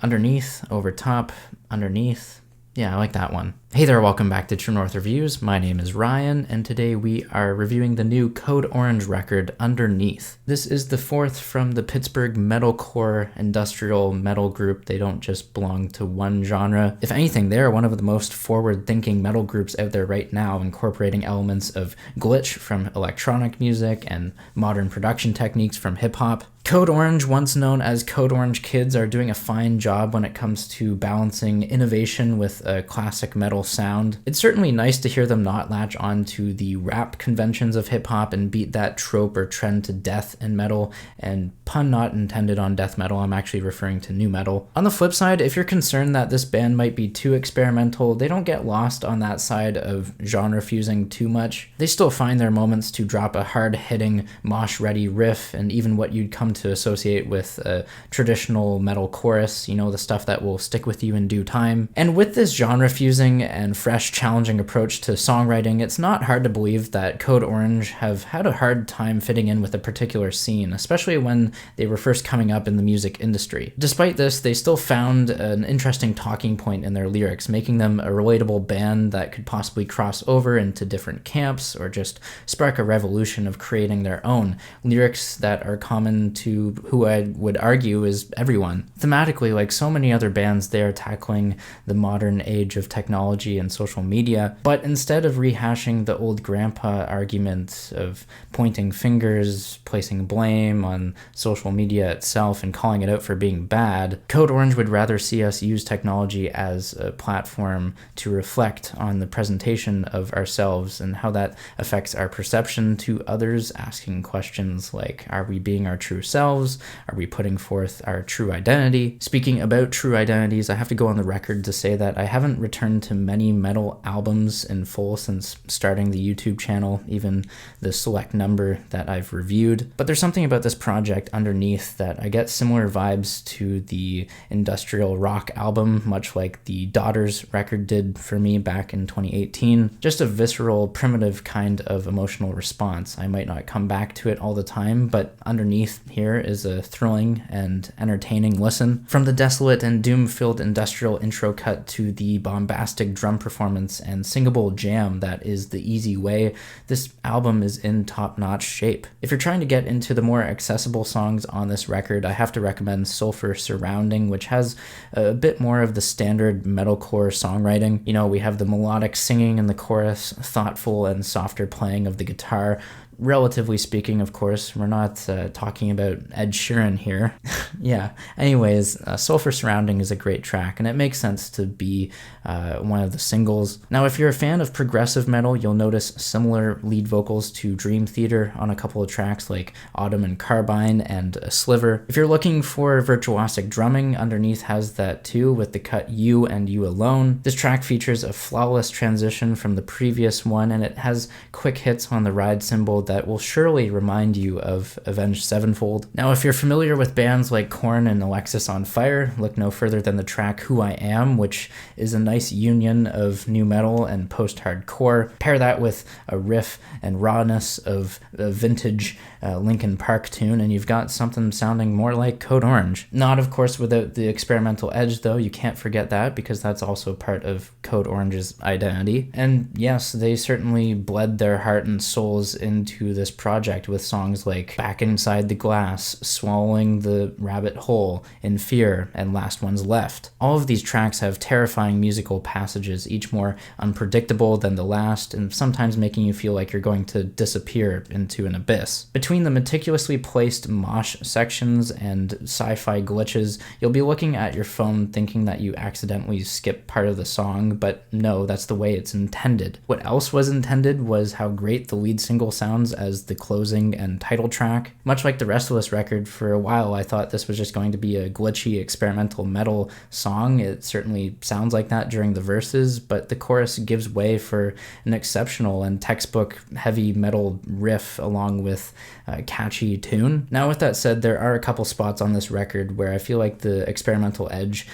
Underneath, over top, underneath. Yeah, I like that one. Hey there, welcome back to True North Reviews. My name is Ryan, and today we are reviewing the new Code Orange record, Underneath. This is the fourth from the Pittsburgh metalcore industrial metal group. They don't just belong to one genre. If anything, they are one of the most forward-thinking metal groups out there right now, incorporating elements of glitch from electronic music and modern production techniques from hip-hop. Code Orange, once known as Code Orange Kids, are doing a fine job when it comes to balancing innovation with a classic metal sound. It's certainly nice to hear them not latch on to the rap conventions of hip-hop and beat that trope or trend to death in metal, and pun not intended on death metal, I'm actually referring to new metal. On the flip side, if you're concerned that this band might be too experimental, they don't get lost on that side of genre fusing too much. They still find their moments to drop a hard-hitting, mosh-ready riff, and even what you'd come to associate with a traditional metal chorus, you know, the stuff that will stick with you in due time. And with this genre fusing and fresh, challenging approach to songwriting, it's not hard to believe that Code Orange have had a hard time fitting in with a particular scene, especially when they were first coming up in the music industry. Despite this, they still found an interesting talking point in their lyrics, making them a relatable band that could possibly cross over into different camps or just spark a revolution of creating their own lyrics that are common to who I would argue is everyone. Thematically, like so many other bands, they are tackling the modern age of technology and social media, but instead of rehashing the old grandpa argument of pointing fingers, placing blame on social media itself, and calling it out for being bad, Code Orange would rather see us use technology as a platform to reflect on the presentation of ourselves and how that affects our perception to others, asking questions like, are we being our true selves? Are we putting forth our true identity? Speaking about true identities, I have to go on the record to say that I haven't returned to many metal albums in full since starting the YouTube channel, even the select number that I've reviewed. But there's something about this project Underneath that I get similar vibes to the industrial rock album, much like the Daughters record did for me back in 2018. Just a visceral, primitive kind of emotional response. I might not come back to it all the time, but Underneath here is a thrilling and entertaining listen. From the desolate and doom-filled industrial intro cut to the bombastic drum performance and singable jam that is The Easy Way, this album is in top-notch shape. If you're trying to get into the more accessible songs on this record, I have to recommend Sulfur Surrounding, which has a bit more of the standard metalcore songwriting. You know, we have the melodic singing in the chorus, thoughtful and softer playing of the guitar. Relatively speaking, of course, we're not talking about Ed Sheeran here. Yeah, anyways, Sulfur Surrounding is a great track, and it makes sense to be one of the singles. Now, if you're a fan of progressive metal, you'll notice similar lead vocals to Dream Theater on a couple of tracks like Autumn and Carbine and A Sliver. If you're looking for virtuosic drumming, Underneath has that too with the cut You and You Alone. This track features a flawless transition from the previous one, and it has quick hits on the ride cymbal that will surely remind you of Avenged Sevenfold. Now, if you're familiar with bands like Korn and Alexis on Fire, look no further than the track Who I Am, which is a nice union of new metal and post-hardcore. Pair that with a riff and rawness of a vintage Linkin Park tune, and you've got something sounding more like Code Orange. Not, of course, without the experimental edge, though. You can't forget that, because that's also part of Code Orange's identity. And yes, they certainly bled their heart and souls into this project with songs like Back Inside the Glass, Swallowing the Rabbit Hole, In Fear, and Last One's Left. All of these tracks have terrifying musical passages, each more unpredictable than the last, and sometimes making you feel like you're going to disappear into an abyss. Between the meticulously placed mosh sections and sci-fi glitches, you'll be looking at your phone thinking that you accidentally skipped part of the song, but no, that's the way it's intended. What else was intended was how great the lead single sounds as the closing and title track. Much like the rest of this record, for a while I thought this was just going to be a glitchy experimental metal song. It certainly sounds like that during the verses, but the chorus gives way for an exceptional and textbook heavy metal riff along with a catchy tune. Now, with that said, there are a couple spots on this record where I feel like the experimental edge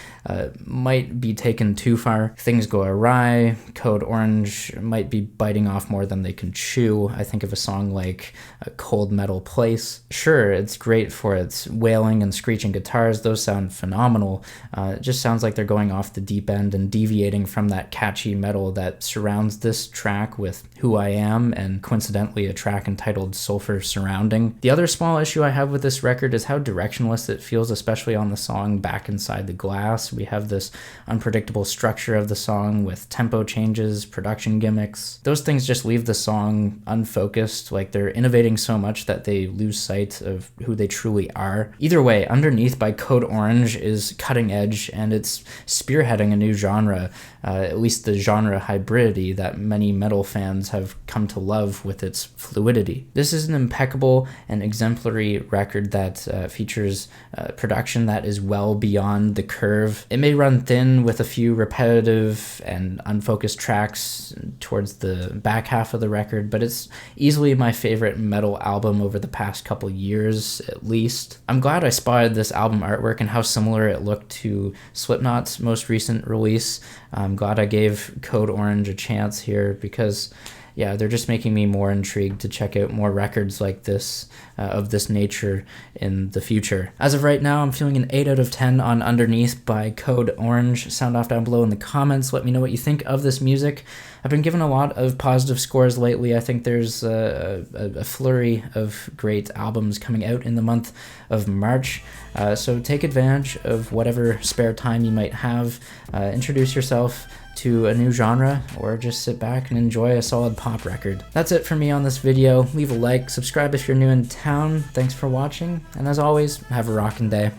might be taken too far. Things go awry. Code Orange might be biting off more than they can chew. I think of a song song like A Cold Metal Place. Sure, it's great for its wailing and screeching guitars. Those sound phenomenal. It just sounds like they're going off the deep end and deviating from that catchy metal that surrounds this track with Who I Am, and coincidentally a track entitled Sulfur Surrounding. The other small issue I have with this record is how directionless it feels, especially on the song Back Inside the Glass. We have this unpredictable structure of the song with tempo changes, production gimmicks. Those things just leave the song unfocused, like they're innovating so much that they lose sight of who they truly are. Either way, Underneath by Code Orange is cutting edge, and it's spearheading a new genre, at least the genre hybridity that many metal fans have come to love with its fluidity. This is an impeccable and exemplary record that features production that is well beyond the curve. It may run thin with a few repetitive and unfocused tracks towards the back half of the record, but it's easily my favorite metal album over the past couple years, at least. I'm glad I spotted this album artwork and how similar it looked to Slipknot's most recent release. I'm glad I gave Code Orange a chance here because yeah, they're just making me more intrigued to check out more records like this, of this nature in the future. As of right now, I'm feeling an 8 out of 10 on Underneath by Code Orange. Sound off down below in the comments. Let me know what you think of this music. I've been given a lot of positive scores lately. I think there's a flurry of great albums coming out in the month of March. So take advantage of whatever spare time you might have. Introduce yourself to a new genre, or just sit back and enjoy a solid pop record. That's it for me on this video. Leave a like, subscribe if you're new in town. Thanks for watching, and as always, have a rockin' day.